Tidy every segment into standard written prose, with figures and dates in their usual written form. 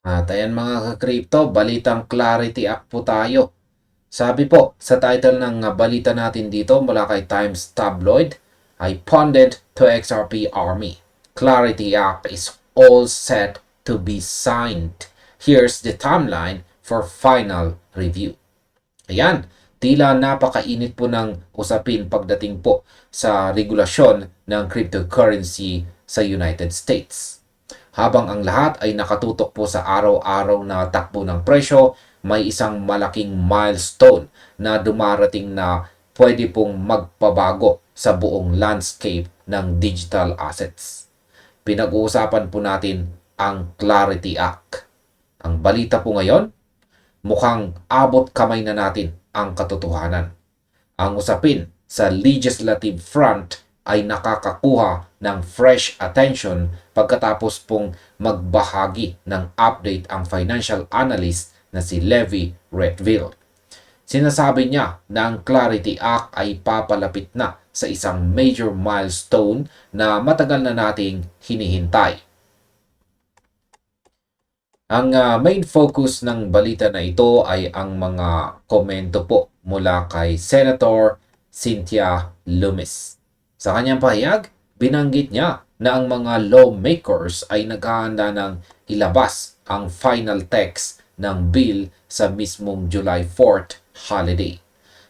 At ayan mga ka-crypto, balitang clarity app po tayo. Sabi po sa title ng balita natin dito mula kay Times Tabloid ay Pundit to XRP Army. Clarity app is all set to be signed. Here's the timeline for final review. Ayan, tila napakainit po ng usapin pagdating po sa regulasyon ng cryptocurrency sa United States. Habang ang lahat ay nakatutok po sa araw-araw na takbo ng presyo, may isang malaking milestone na dumarating na pwede pong magpabago sa buong landscape ng digital assets. Pinag-uusapan po natin ang Clarity Act. Ang balita po ngayon, mukhang abot kamay na natin ang katotohanan. Ang usapin sa legislative front ay nakakakuha ng fresh attention pagkatapos pong magbahagi ng update ang financial analyst na si Levi Redville. Sinasabi niya na ang Clarity Act ay papalapit na sa isang major milestone na matagal na nating hinihintay. Ang main focus ng balita na ito ay ang mga komento po mula kay Senator Cynthia Lummis. Sa kanyang pahayag, binanggit niya na ang mga lawmakers ay naghahanda ng ilabas ang final text ng bill sa mismong July 4th holiday.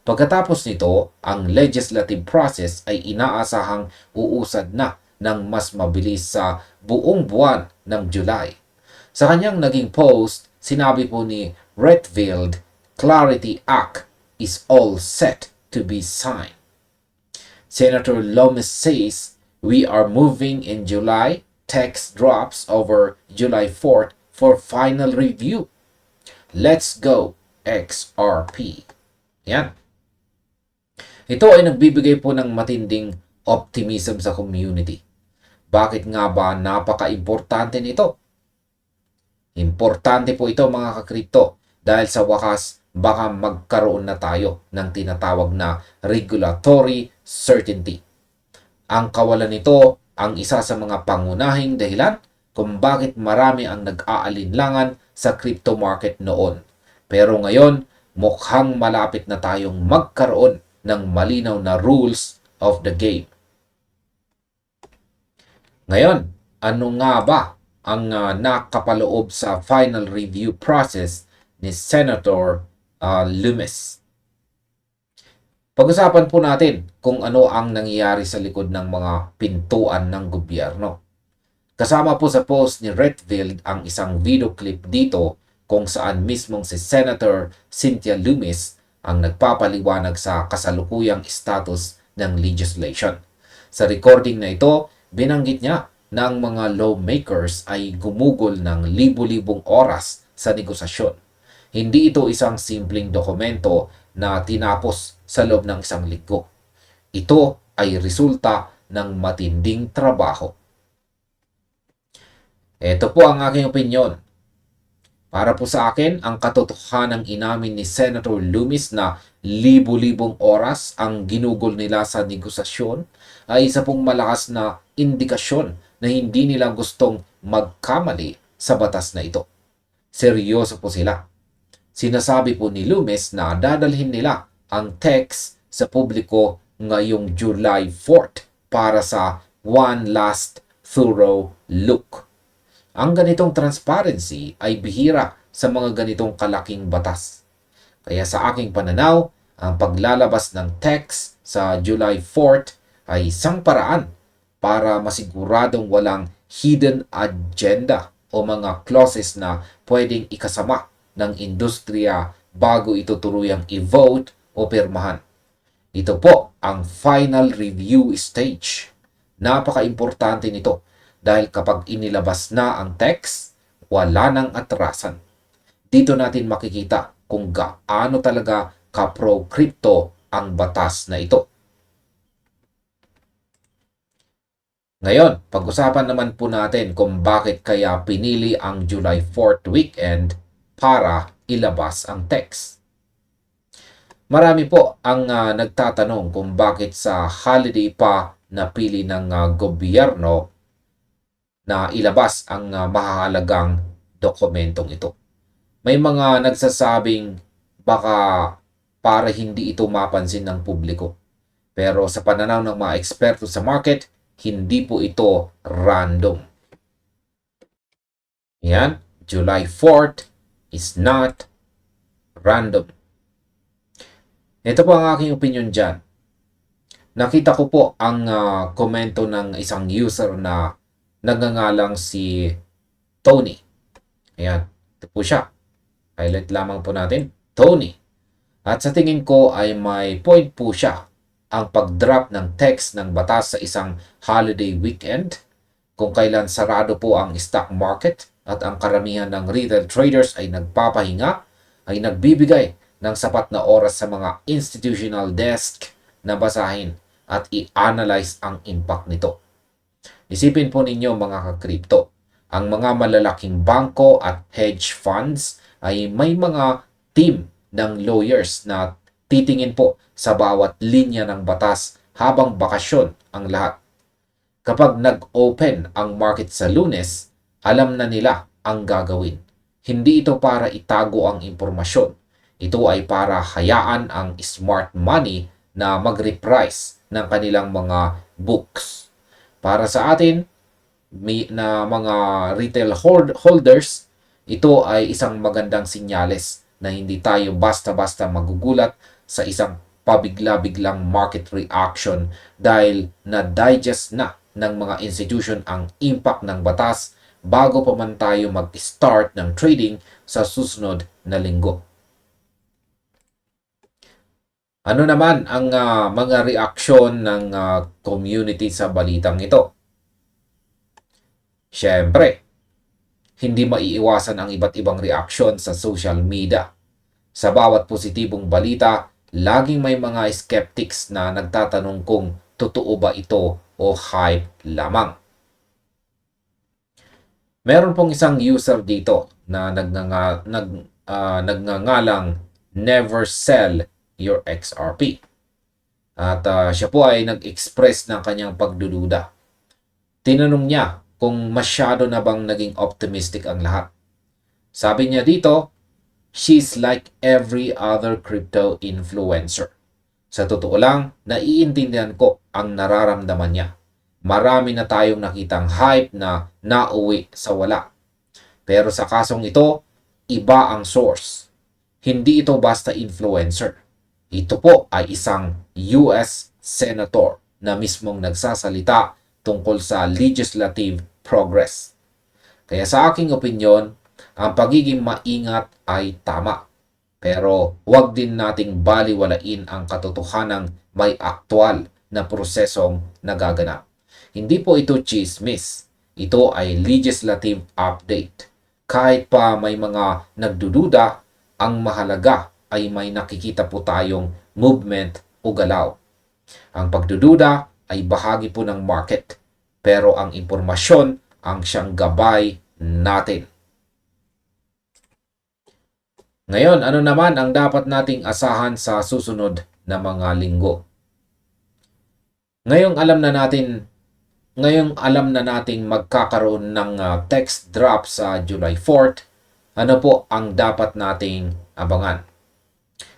Pagkatapos nito, ang legislative process ay inaasahang uusad na ng mas mabilis sa buong buwan ng July. Sa kanyang naging post, sinabi po ni Redfield, Clarity Act is all set to be signed. Senator Lummis says, we are moving in July, text drops over July 4th for final review. Let's go, XRP. Yan. Ito ay nagbibigay po ng matinding optimism sa community. Bakit nga ba napaka-importante nito? Importante po ito mga ka-crypto dahil sa wakas baka magkaroon na tayo ng tinatawag na regulatory certainty. Ang kawalan nito ang isa sa mga pangunahing dahilan kung bakit marami ang nag-aalinlangan sa crypto market noon. Pero ngayon, mukhang malapit na tayong magkaroon ng malinaw na rules of the game. Ngayon, ano nga ba ang nakapaloob sa final review process ni Senator Lummis? Pag-usapan po natin kung ano ang nangyayari sa likod ng mga pintuan ng gobyerno. Kasama po sa post ni Redfield ang isang video clip dito kung saan mismong si Senator Cynthia Lummis ang nagpapaliwanag sa kasalukuyang status ng legislation. Sa recording na ito, binanggit niya na ang mga lawmakers ay gumugol ng libu-libong oras sa negosasyon. Hindi ito isang simpleng dokumento na tinapos sa loob ng isang linggo. Ito ay resulta ng matinding trabaho. Ito po ang aking opinyon. Para po sa akin, ang katotohanang inamin ni Senator Lummis na libu-libong oras ang ginugol nila sa negosasyon ay isa pong malakas na indikasyon na hindi nila gustong magkamali sa batas na ito. Seryoso po sila. Sinasabi po ni Lummis na dadalhin nila ang text sa publiko ngayong July 4th para sa one last thorough look. Ang ganitong transparency ay bihira sa mga ganitong kalaking batas. Kaya sa aking pananaw, ang paglalabas ng text sa July 4th ay isang paraan para masiguradong walang hidden agenda o mga clauses na pwedeng ikasama ng industriya bago ito turuyang i-vote o pirmahan. Ito po ang final review stage. Napaka-importante nito dahil kapag inilabas na ang text, wala nang atrasan. Dito natin makikita kung gaano talaga ka-pro-crypto ang batas na ito. Ngayon, pag-usapan naman po natin kung bakit kaya pinili ang July 4th weekend para ilabas ang text. Marami po ang nagtatanong kung bakit sa holiday pa napili ng gobyerno na ilabas ang mahalagang dokumentong ito. May mga nagsasabing baka para hindi ito mapansin ng publiko. Pero sa pananaw ng mga eksperto sa market, hindi po ito random. Yan, July 4th is not random. Ito po ang aking opinion dyan. Nakita ko po ang komento ng isang user na nagngangalang si Tony. Ayan, ito po siya. Highlight lamang po natin, Tony. At sa tingin ko ay may point po siya. Ang pag-drop ng text ng batas sa isang holiday weekend, kung kailan sarado po ang stock market at ang karamihan ng retail traders ay nagpapahinga, ay nagbibigay ng sapat na oras sa mga institutional desk na basahin at i-analyze ang impact nito. Isipin po ninyo mga ka-crypto, ang mga malalaking bangko at hedge funds ay may mga team ng lawyers na titingin po sa bawat linya ng batas habang bakasyon ang lahat. Kapag nag-open ang market sa Lunes, alam na nila ang gagawin. Hindi ito para itago ang impormasyon. Ito ay para hayaan ang smart money na mag-reprice ng kanilang mga books. Para sa atin, na mga retail holders, ito ay isang magandang sinyales na hindi tayo basta-basta magugulat sa isang pabigla-biglang market reaction dahil na-digest na ng mga institution ang impact ng batas bago pa man tayo mag-start ng trading sa susunod na linggo. Ano naman ang mga reaksyon ng community sa balitang ito? Siyempre, hindi maiiwasan ang iba't ibang reaksyon sa social media. Sa bawat positibong balita, laging may mga skeptics na nagtatanong kung totoo ba ito o hype lamang. Meron pong isang user dito na nagngangalang Never Sell Your XRP. At siya po ay nag-express ng kanyang pagdududa. Tinanong niya kung masyado na bang naging optimistic ang lahat. Sabi niya dito, she's like every other crypto influencer. Sa totoo lang, naiintindihan ko ang nararamdaman niya. Marami na tayong nakitang hype na nauwi sa wala. Pero sa kasong ito, iba ang source. Hindi ito basta influencer. Ito po ay isang US Senator na mismong nagsasalita tungkol sa legislative progress. Kaya sa aking opinyon, ang pagiging maingat ay tama. Pero huwag din nating baliwalain ang katotohanang may aktwal na prosesong nagaganap. Hindi po ito chismis. Ito ay legislative update. Kahit pa may mga nagdududa, ang mahalaga ay may nakikita po tayong movement o galaw. Ang pagdududa ay bahagi po ng market, pero ang impormasyon ang siyang gabay natin. Ngayon, ano naman ang dapat nating asahan sa susunod na mga linggo? Ngayong alam na nating magkakaroon ng text drop sa July 4th, ano po ang dapat nating abangan?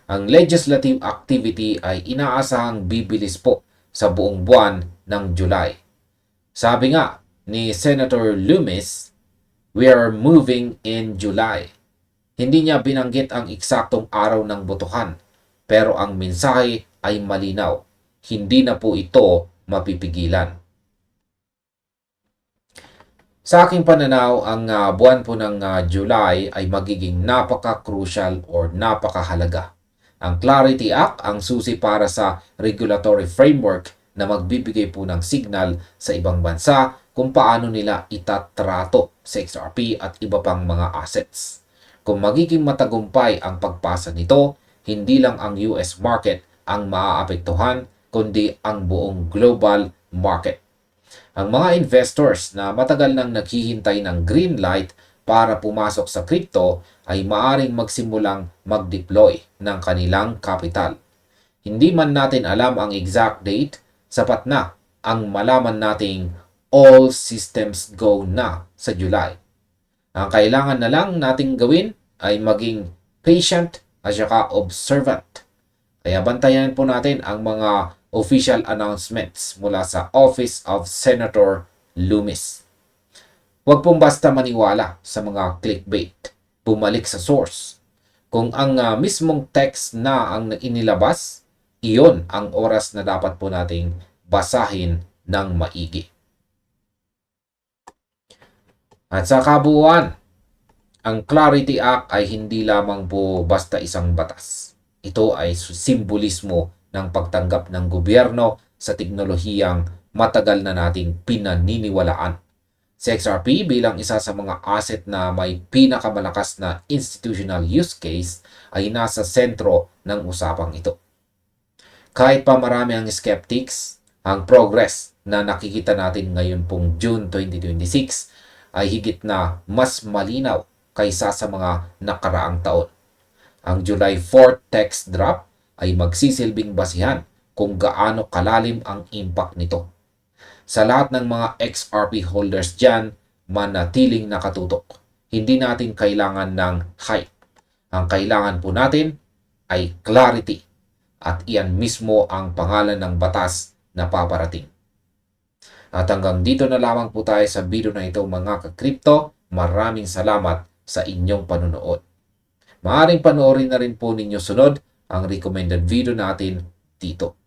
Ang legislative activity ay inaasahang bibilis po sa buong buwan ng July. Sabi nga ni Senator Loomis, we are moving in July. Hindi niya binanggit ang eksaktong araw ng botohan, pero ang mensahe ay malinaw. Hindi na po ito mapipigilan. Sa aking pananaw, ang buwan po ng July ay magiging napaka-crucial or napakahalaga. Ang Clarity Act ang susi para sa regulatory framework na magbibigay po ng signal sa ibang bansa kung paano nila itatrato sa XRP at iba pang mga assets. Kung magiging matagumpay ang pagpasa nito, hindi lang ang US market ang maaapektuhan, kundi ang buong global market. Ang mga investors na matagal nang naghihintay ng green light para pumasok sa crypto ay maaring magsimulang mag-deploy ng kanilang capital. Hindi man natin alam ang exact date, sapat na ang malaman nating all systems go na sa July. Ang kailangan na lang nating gawin ay maging patient at saka observant. Kaya bantayan po natin ang mga official announcements mula sa Office of Senator Loomis. Huwag pong basta maniwala sa mga clickbait. Bumalik sa source. Kung ang mismong text na ang inilabas, iyon ang oras na dapat po nating basahin ng maigi. At sa kabuuan, ang Clarity Act ay hindi lamang po basta isang batas. Ito ay simbolismo ng pagtanggap ng gobyerno sa teknolohiyang matagal na nating pinaniniwalaan. Si XRP bilang isa sa mga asset na may pinakamalakas na institutional use case ay nasa sentro ng usapang ito. Kahit pa marami ang skeptics, ang progress na nakikita natin ngayon pong June 2026 ay higit na mas malinaw kaysa sa mga nakaraang taon. Ang July 4 text drop ay magsisilbing basihan kung gaano kalalim ang impact nito. Sa lahat ng mga XRP holders dyan, manatiling nakatutok. Hindi natin kailangan ng hype. Ang kailangan po natin ay clarity. At iyan mismo ang pangalan ng batas na paparating. At hanggang dito na lamang po tayo sa video na ito mga ka-crypto. Maraming salamat sa inyong panunood. Maaaring panoorin na rin po ninyo sunod ang recommended video natin dito.